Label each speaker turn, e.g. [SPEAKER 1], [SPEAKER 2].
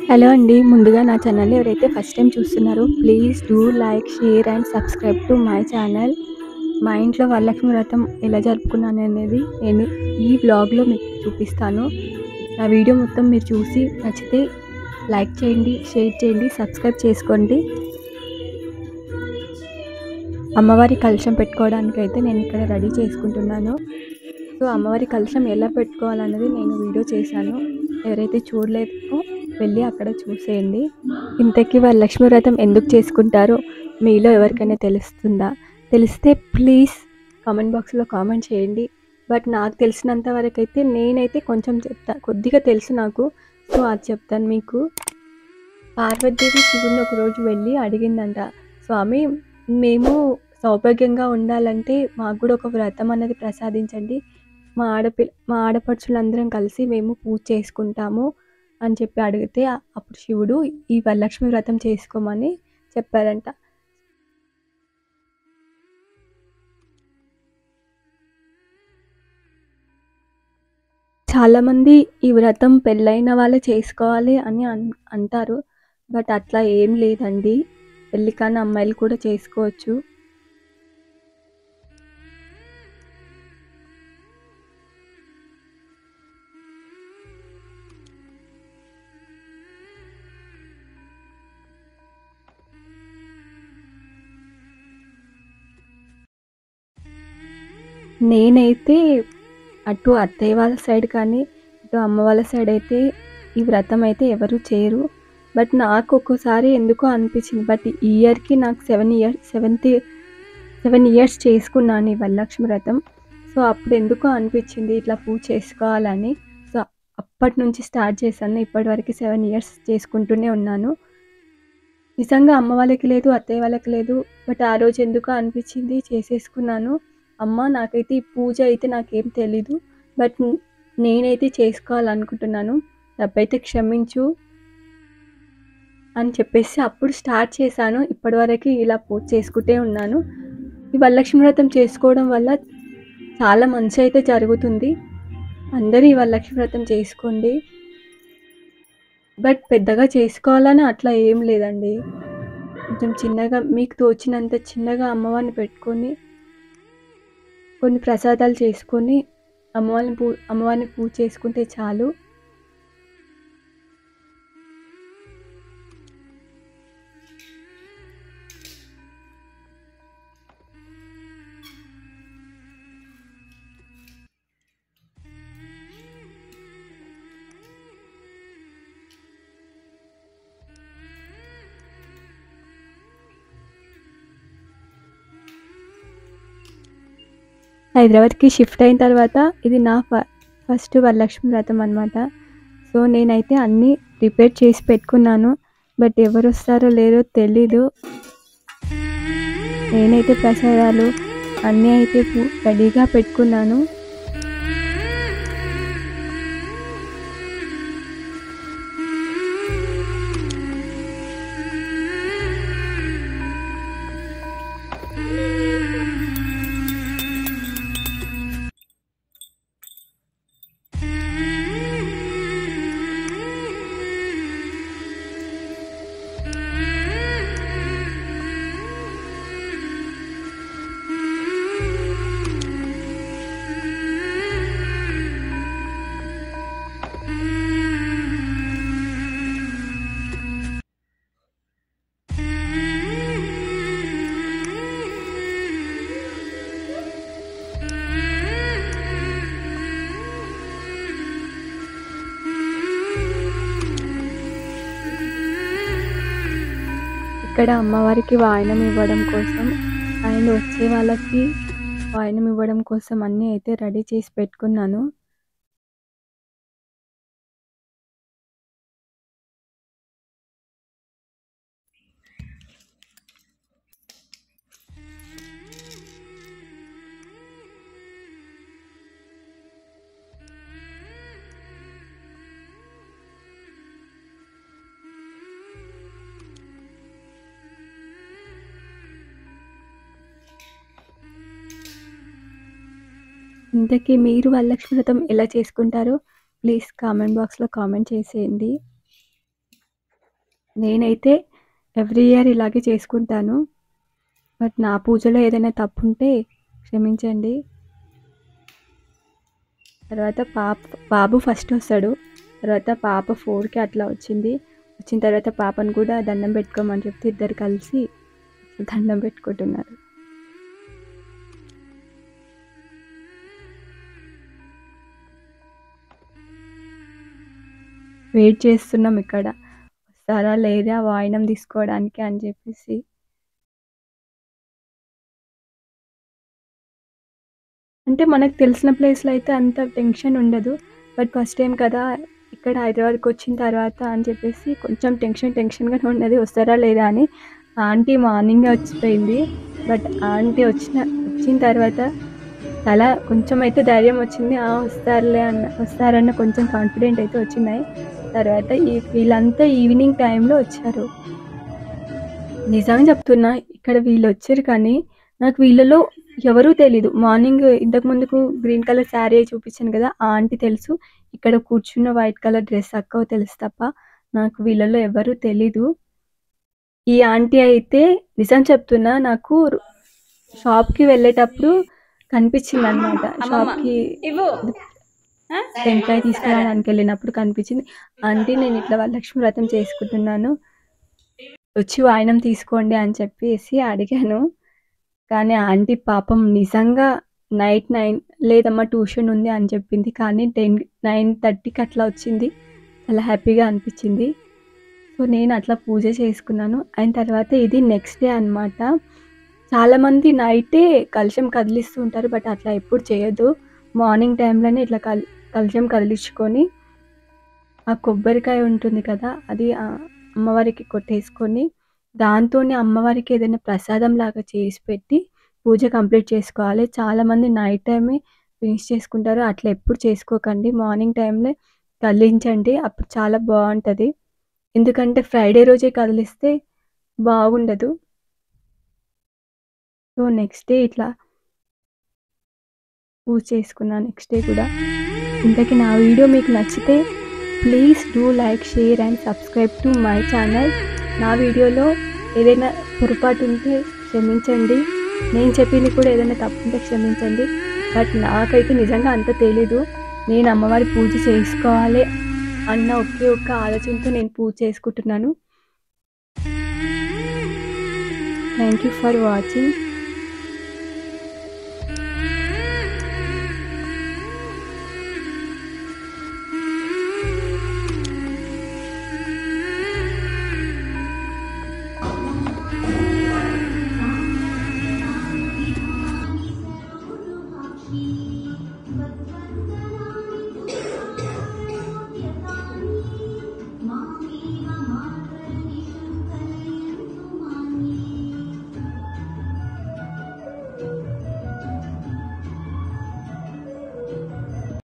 [SPEAKER 1] Hello అండి. ముందుగా నా ఛానల్‌ని ఎవరైతే ఫస్ట్ టైమ్ చూస్తున్నారో please do like, share and subscribe to my channel. మా ఇంట్లో వరలక్ష్మి వ్రతం ఎలా జరుపుకున్నాననేది నేను ఈ వ్లాగ్‌లో మీకు చూపిస్తాను. నా వీడియో మొత్తం మీరు చూసి నచ్చితే లైక్ చేయండి, షేర్ చేయండి, సబ్స్క్రైబ్ చేసుకోండి. అమ్మవారి కలశం పెట్టుకోవడానికైతే నేను ఇక్కడ రెడీ చేసుకుంటున్నాను. సో, అమ్మవారి కలశం ఎలా పెట్టుకోవాలన్నది నేను వీడియో చేశాను. ఎవరైతే చూడలేదో వెళ్ళి అక్కడ చూసేయండి. ఇంతకీ వరలక్ష్మి వ్రతం ఎందుకు చేసుకుంటారో మీలో ఎవరికైనా తెలుస్తుందా? తెలిస్తే ప్లీజ్ కామెంట్ బాక్స్‌లో కామెంట్ చేయండి. బట్ నాకు తెలిసినంత వరకైతే నేనైతే కొంచెం చెప్తా. కొద్దిగా తెలుసు నాకు. సో, అది చెప్తాను మీకు. పార్వతీదేవి శివుడిని ఒకరోజు వెళ్ళి అడిగిందంట, స్వామి మేము సౌభాగ్యంగా ఉండాలంటే మాకు కూడా ఒక వ్రతం అన్నది ప్రసాదించండి. మా ఆడపడుచులందరం కలిసి మేము పూజ చేసుకుంటాము అని చెప్పి అడిగితే అప్పుడు శివుడు ఈ వరలక్ష్మి వ్రతం చేసుకోమని చెప్పారంట. చాలామంది ఈ వ్రతం పెళ్ళైన వాళ్ళే చేసుకోవాలి అని అంటారు. బట్ అట్లా ఏం లేదండి. పెళ్లి కాని అమ్మాయిలు కూడా చేసుకోవచ్చు. నేనైతే అటు అత్తయ్య వాళ్ళ సైడ్ కానీ, ఇటు అమ్మ వాళ్ళ సైడ్ అయితే ఈ వ్రతం అయితే ఎవరు చేయరు. బట్ నాకు ఒక్కోసారి ఎందుకో అనిపించింది. బట్ ఈ ఇయర్‌కి నాకు 7 ఇయర్స్ చేసుకున్నాను ఈ వరలక్ష్మి వ్రతం. సో, అప్పుడు ఎందుకో అనిపించింది ఇట్లా పూజ చేసుకోవాలని. సో, అప్పటి నుంచి స్టార్ట్ చేశాను. ఇప్పటివరకు 7 ఇయర్స్ చేసుకుంటూనే ఉన్నాను. నిజంగా అమ్మ వాళ్ళకి లేదు, అత్తయ్య వాళ్ళకి లేదు. బట్ ఆ రోజు ఎందుకో అనిపించింది చేసేసుకున్నాను. అమ్మ నాకైతే ఈ పూజ అయితే నాకేం తెలీదు. బట్ నేనైతే చేసుకోవాలనుకుంటున్నాను. తప్పైతే క్షమించు అని చెప్పేసి అప్పుడు స్టార్ట్ చేశాను. ఇప్పటివరకు ఇలా పూజ చేసుకుంటే ఉన్నాను. ఈ వరలక్ష్మి వ్రతం చేసుకోవడం వల్ల చాలా మంచి అయితే జరుగుతుంది. అందరూ ఈ వరలక్ష్మి వ్రతం చేసుకోండి. బట్ పెద్దగా చేసుకోవాలని అట్లా ఏం లేదండి. కొంచెం చిన్నగా మీకు తోచినంత చిన్నగా అమ్మవారిని పెట్టుకొని, కొన్ని ప్రసాదాలు చేసుకొని అమ్మవారిని పూజ చేసుకుంటే చాలు. హైదరాబాద్‌కి షిఫ్ట్ అయిన తర్వాత ఇది నా ఫస్ట్ వరలక్ష్మి వ్రతం అనమాట. సో, నేనైతే అన్నీ ప్రిపేర్ చేసి పెట్టుకున్నాను. బట్ ఎవరొస్తారో లేరో తెలీదు. నేనైతే ప్రసాదాలు అన్నీ అయితే రెడీగా పెట్టుకున్నాను. ఇక్కడ అమ్మవారికి వాయనం ఇవ్వడం కోసం అండ్ వచ్చే వాళ్ళకి వాయనం ఇవ్వడం కోసం అన్నీ అయితే రెడీ చేసి పెట్టుకున్నాను. ఇంతకీ మీరు వరలక్ష్మి వ్రతం ఎలా చేసుకుంటారో ప్లీజ్ కామెంట్ బాక్స్‌లో కామెంట్ చేసేయండి. నేనైతే ఎవ్రీ ఇయర్ ఇలాగే చేసుకుంటాను. బట్ నా పూజలో ఏదైనా తప్పుంటే క్షమించండి. తర్వాత బాబు ఫస్ట్ వస్తాడు. తర్వాత పాప 4కి అట్లా వచ్చింది. వచ్చిన తర్వాత పాపను కూడా దండం పెట్టుకోమని చెప్తే ఇద్దరు కలిసి దండం పెట్టుకుంటున్నారు. వెయిట్ చేస్తున్నాం ఇక్కడ, వస్తారా లేదా వాయినం తీసుకోవడానికి అని చెప్పేసి. అంటే మనకు తెలిసిన ప్లేస్లో అయితే అంత టెన్షన్ ఉండదు. బట్ ఫస్ట్ టైం కదా ఇక్కడ హైదరాబాద్కి వచ్చిన తర్వాత అని చెప్పేసి కొంచెం టెన్షన్గానే ఉన్నది, వస్తారా లేదా అని. ఆంటీ మార్నింగే వచ్చిపోయింది. బట్ ఆంటీ వచ్చిన తర్వాత చాలా కొంచెం అయితే ధైర్యం వచ్చింది. వస్తారన్న కొంచెం కాన్ఫిడెంట్ అయితే వచ్చినాయి. తర్వాత వీళ్ళంతా ఈవినింగ్ టైంలో వచ్చారు. నిజంగా చెప్తున్నా, ఇక్కడ వీళ్ళు వచ్చారు కానీ నాకు వీళ్ళలో ఎవరూ తెలీదు. మార్నింగ్ ఇంతకు ముందుకు గ్రీన్ కలర్ శారీ చూపించాను కదా, ఆ ఆంటీ తెలుసు. ఇక్కడ కూర్చున్న వైట్ కలర్ డ్రెస్ అక్క తెలుసు తప్ప నాకు వీళ్ళలో ఎవరూ తెలీదు. ఈ ఆంటీ అయితే నిజం చెప్తున్నా, నాకు షాప్కి వెళ్ళేటప్పుడు కనిపించింది అనమాట. షాప్కి టెంకాయ తీసుకురావడానికి వెళ్ళినప్పుడు కనిపించింది. ఆంటీ నేను ఇట్లా వరలక్ష్మి వ్రతం చేసుకుంటున్నాను, వచ్చి వాయినం తీసుకోండి అని చెప్పేసి అడిగాను. కానీ ఆంటీ పాపం నిజంగా నైట్ 9 లేదమ్మా ట్యూషన్ ఉంది అని చెప్పింది. కానీ 9:30కి అట్లా వచ్చింది. చాలా హ్యాపీగా అనిపించింది. సో నేను అట్లా పూజ చేసుకున్నాను. అయిన తర్వాత ఇది నెక్స్ట్ డే అనమాట. చాలామంది నైటే కలశం కదిలిస్తూ ఉంటారు. బట్ అట్లా ఎప్పుడు చేయొద్దు. మార్నింగ్ టైంలోనే ఇట్లా కలశం కదిలించుకొని ఆ కొబ్బరికాయ ఉంటుంది కదా, అది అమ్మవారికి కొట్టేసుకొని దాంతోనే అమ్మవారికి ఏదైనా ప్రసాదం లాగా చేసి పెట్టి పూజ కంప్లీట్ చేసుకోవాలి. చాలామంది నైట్ టైమే ఫినిష్ చేసుకుంటారు. అట్లా ఎప్పుడు చేసుకోకండి. మార్నింగ్ టైంలో కదిలించండి, అప్పుడు చాలా బాగుంటుంది. ఎందుకంటే ఫ్రైడే రోజే కదిలిస్తే బాగుండదు. సో నెక్స్ట్ డే ఇట్లా పూజ చేసుకున్నాను. నెక్స్ట్ డే కూడా. ఇంతకీ నా వీడియో మీకు నచ్చితే please do like, share and subscribe to my channel. నా వీడియోలో ఏదైనా పొరపాటు ఉంటే క్షమించండి. నేను చెప్పింది కూడా ఏదైనా తప్పు ఉంటే క్షమించండి. బట్ నాకైతే నిజంగా అంత తెలీదు. నేను అమ్మవారి పూజ చేసుకోవాలి అన్న ఒకే ఒక్క ఆలోచనతో నేను పూజ చేసుకుంటున్నాను. Thank you for watching.